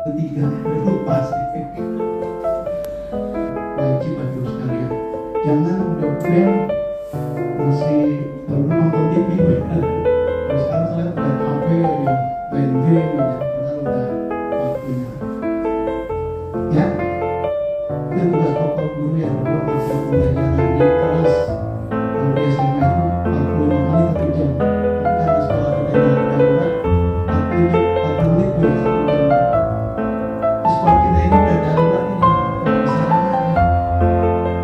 Ketiga, lupa sih. Wajib bagi sekalian. Jangan udah band masih baru nonton TV bener. Terus sekarang saya udah HP aja, main game aja, padahal udah waktunya. Ya, itu tugas pokok guru yang kedua masa pembelajaran di kelas. Kalau di SMA itu 45 menit 1 jam. Tapi karena sekolah kita yang darurat, 40 menit 2 jam. Sekolah kita ini udah darurat ini, masalahnya.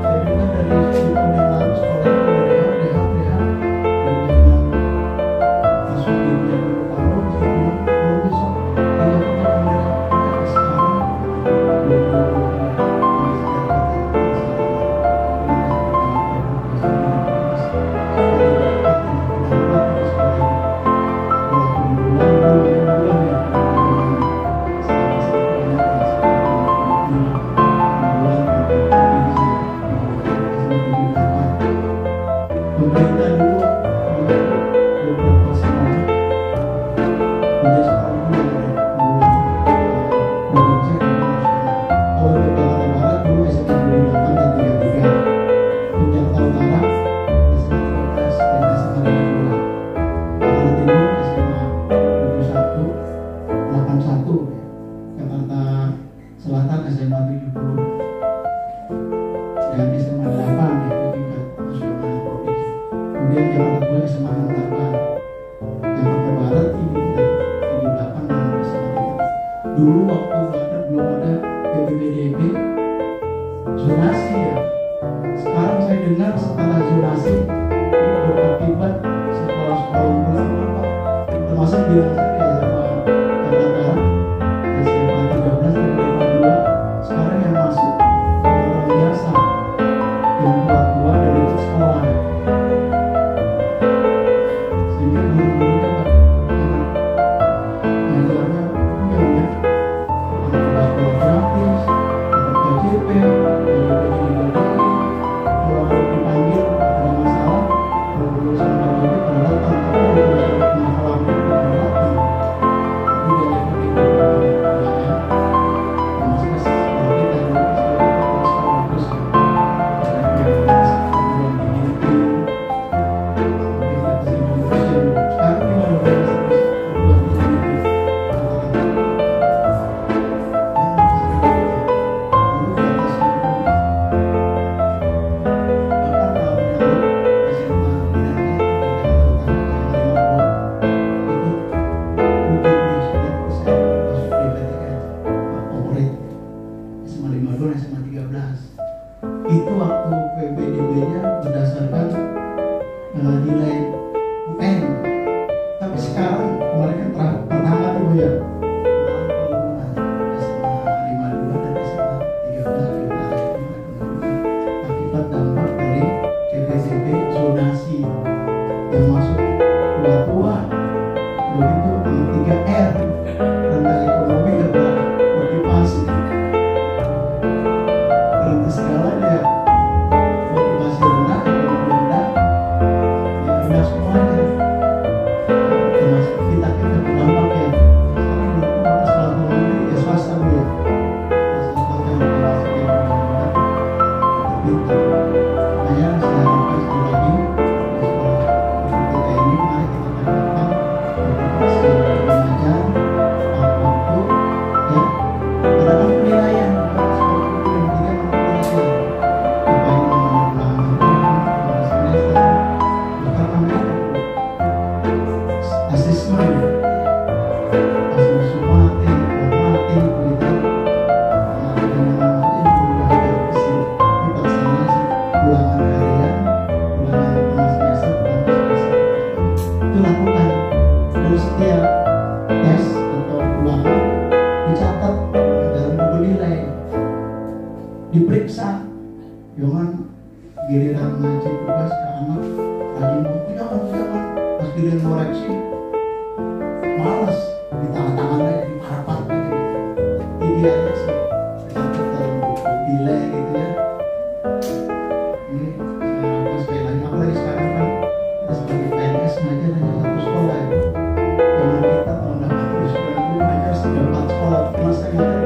Saya dengar dari tahun yang lalu sekolah itu udah DH. Dan jangan masukin jam paruh, saya bilang, belum besok. Dia punya kamera, sekarang belum pemerintah dulu beberapa sekolah punya sekolah dulu provinsi dan nasional. Kalau untuk Jakarta Barat dulu SMA 28 dan 33, untuk Jakarta Utara SMA 13 dan SMA 52, Jakarta Timur SMA 71, 81, Jakarta Selatan SMA 70 dan SMA 8 ya tingkat nasional provinsi. Kemudian Jakarta Pusat SMA 68, Jakarta Barat ini udah 78 dan SMA 3. Dulu waktu belum ada PPDB zonasi ya. Sekarang saya dengar setelah zonasi ini berakibat sekolah-sekolah unggulan apa, termasuk bilang saya sama Jakarta SMA 13 dan SMA 2 sekarang yang masuk orang biasa yang tua-tua dan itu sekolah. Sehingga guru-gurunya ngajarnya punya ada sekolah gratis, ada KJP, ada PJJ. Kalau dipanggil ada masalah, kalau lulusan KJP pada datang, tapi kalau lulusan masalah itu pada datang. Jadi dari ya, termasuk sekolah kita dulu sekolah bagus ya. Itu waktu PPDB-nya berdasarkan nilai UN. Tapi sekarang kemarin kan pertama tuh ya SMA 52 dan SMA 13 kita akibat dampak dari CPCP zonasi yang masuk tua-tua. Begitu sama 3R, rendah ekonomi rendah motivasi. Berarti segalanya ya, motivasi rendah, ekonomi rendah, ya rendah semuanya. Termasuk kita terdampak ya. Sekarang dulu maka sekolah ekonomi ya swasta dulu ya. Swasta yang termasuk yang rendah, kita makanya saya harapkan sekali lagi di sekolah kita ini mari kita tanamkan motivasi belajar, waktu ya, ada penilaian. Setiap tes atau ulangan dicatat dalam buku nilai, diperiksa. Jangan giliran ngaji tugas ke anak rajin waktu, jangan pas giliran koreksi malas, ditahan tangan aja, diparapat aja. Ini aja sih dicatat dalam buku nilai gitu ya. Ini saya harapkan sekali lagi, apalagi sekarang kan kita sebagai PNS ngajar hanya satu sekolah ya. Jangan kita tahun 1990 hanya 4 sekolah, masa kita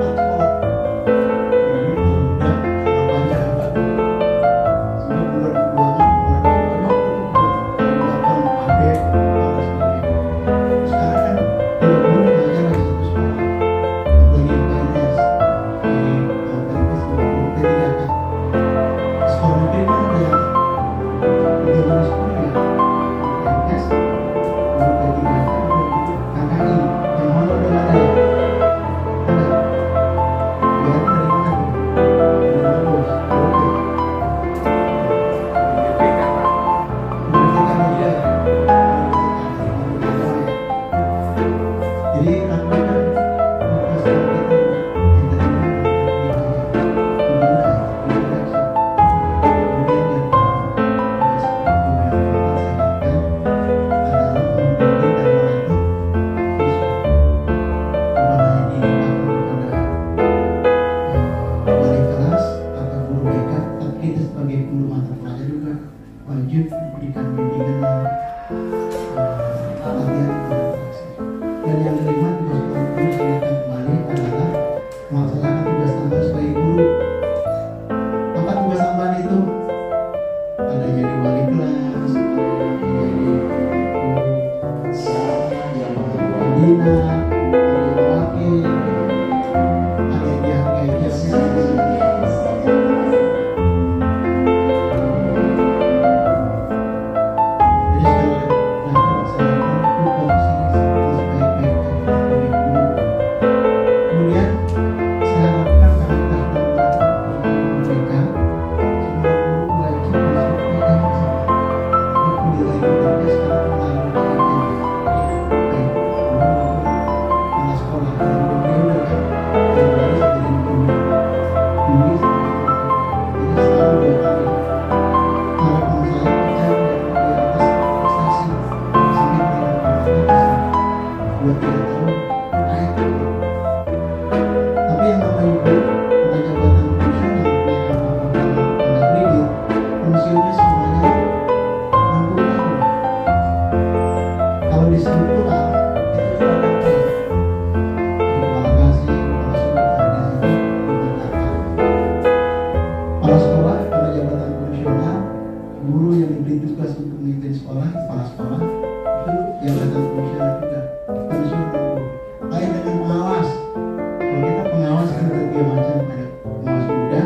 tiga macam, ada pengawas muda,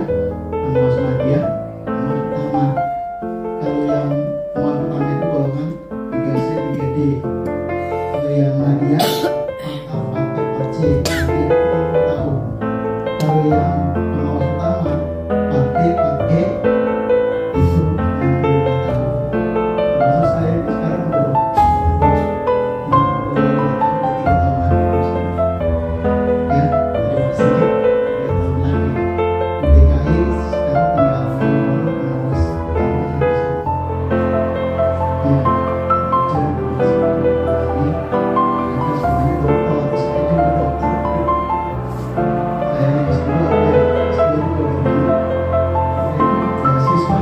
pengawas media, pengawas utama. Kalau yang pengawas utama itu golongan 3C, 3D. Kalau yang media pakai 4C, jadi 60 tahun. Kalau yang pengawas utama pakai itu 65 tahun. Termasuk saya ini sekarang udah 3 tahun lagi. Ya, dari sedikit 3 tahun lagi. Di DKI sekarang tinggal pengawas utamanya di situ. Ya, kerja ini mereka semuanya dokter, saya juga dokter. Saya ini S2 ya, S2 juga dari beasiswa.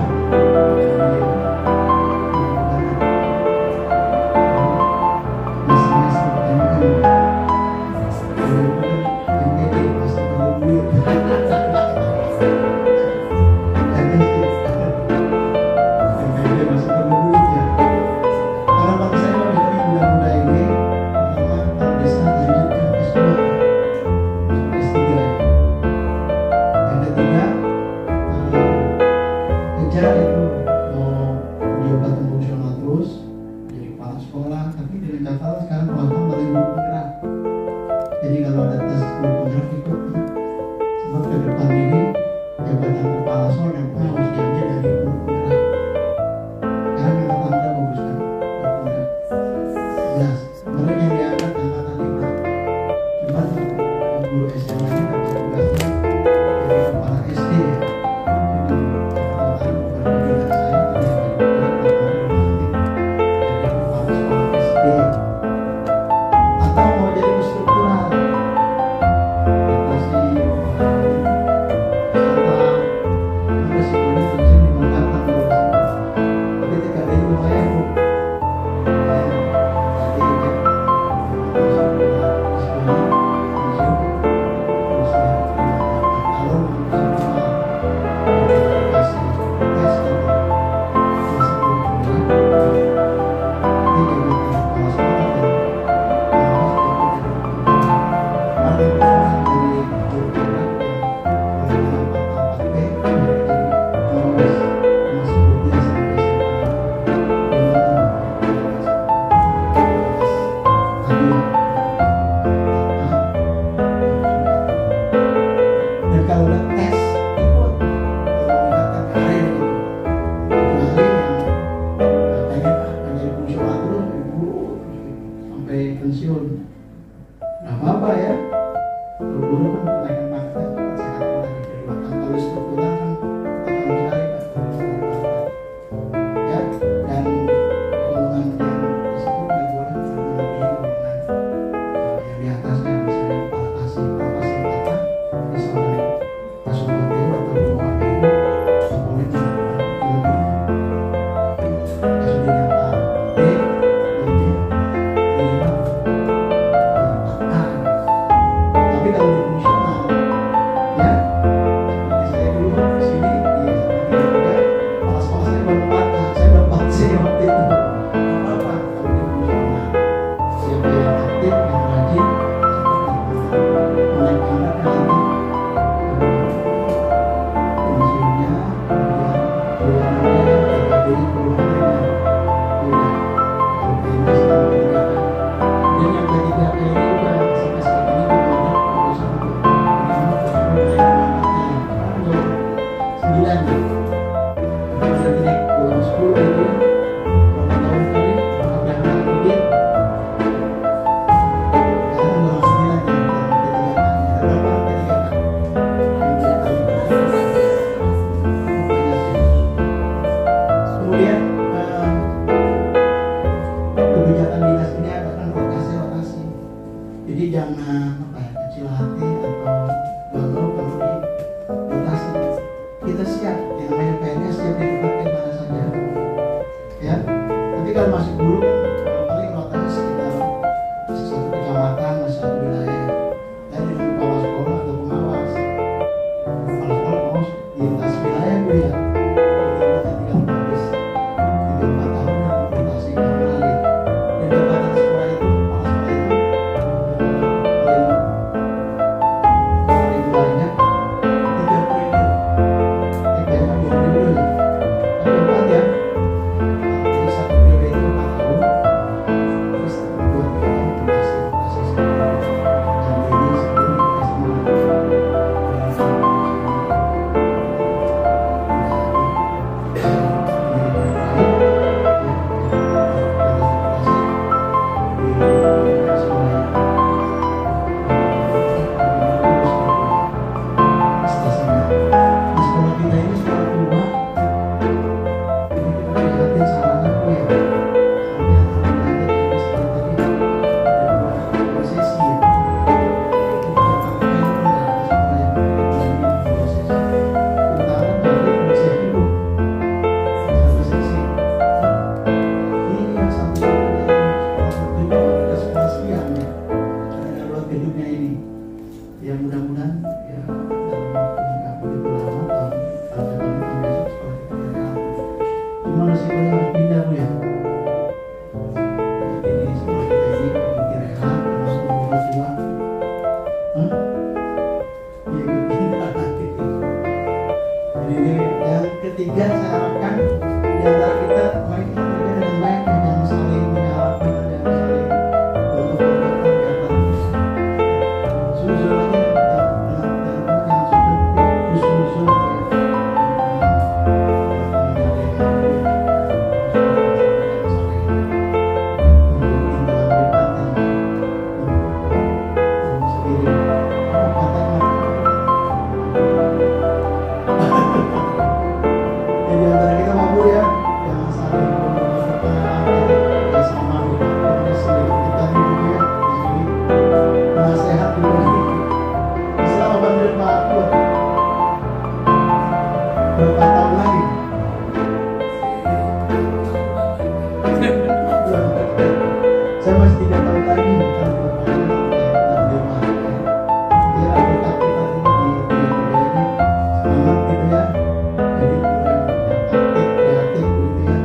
Kejar itu mau diobat fungsional terus jadi kepala sekolah, tapi dengan catatan sekarang pelan-pelan mulai guru penggerak. Jadi kalau ada tes guru penggerak ikut, sebab ke depan ini jabatan kepala sekolah dan pengawas diambil dari guru penggerak. Sekarang angkatan muda bagus kan, guru penggerak. Ya, sebenarnya yang diangkat angkatan 5. Cuma guru SMA nya dapat tugasnya jadi kepala SD ya. Atau mau jadi struktural, ya dalam waktu nggak begitu lama tahun besok sekolah kita dari awal. Cuma resikonya harus pindah Bu ya. Jadi ini sekolah kita ini direhab terus umur tua. Ya pindah gitu. Jadi ini yang ketiga saya harapkan di antara kita mari kita bekerja dengan baik ya, jangan saling menyalahkan, jangan saling gontok-gontokan di antara kita. Suzon aja jangan suzon tapi husnuzon ya. Di antara kita mampu ya, jangan saling ya sama kita sendiri kita hidup ya di sini nasihat dulu ini. Islam apa menurut Pak Kuat? Berapa tahun lagi? Saya masih 3 tahun lagi kan bermain sampai 65 ya. Ya berkat kita ini di kuliah ini semangat gitu ya. Jadi yang aktif, kreatif gitu ya.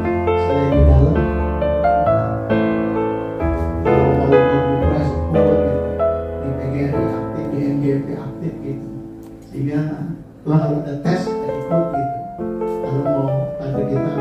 Selain di dalam mau berproses ikut gitu. Di PGRI aktif, di NGP aktif gitu. Sehingga kalau ada tes kita ikut gitu. Kalau mau kader kita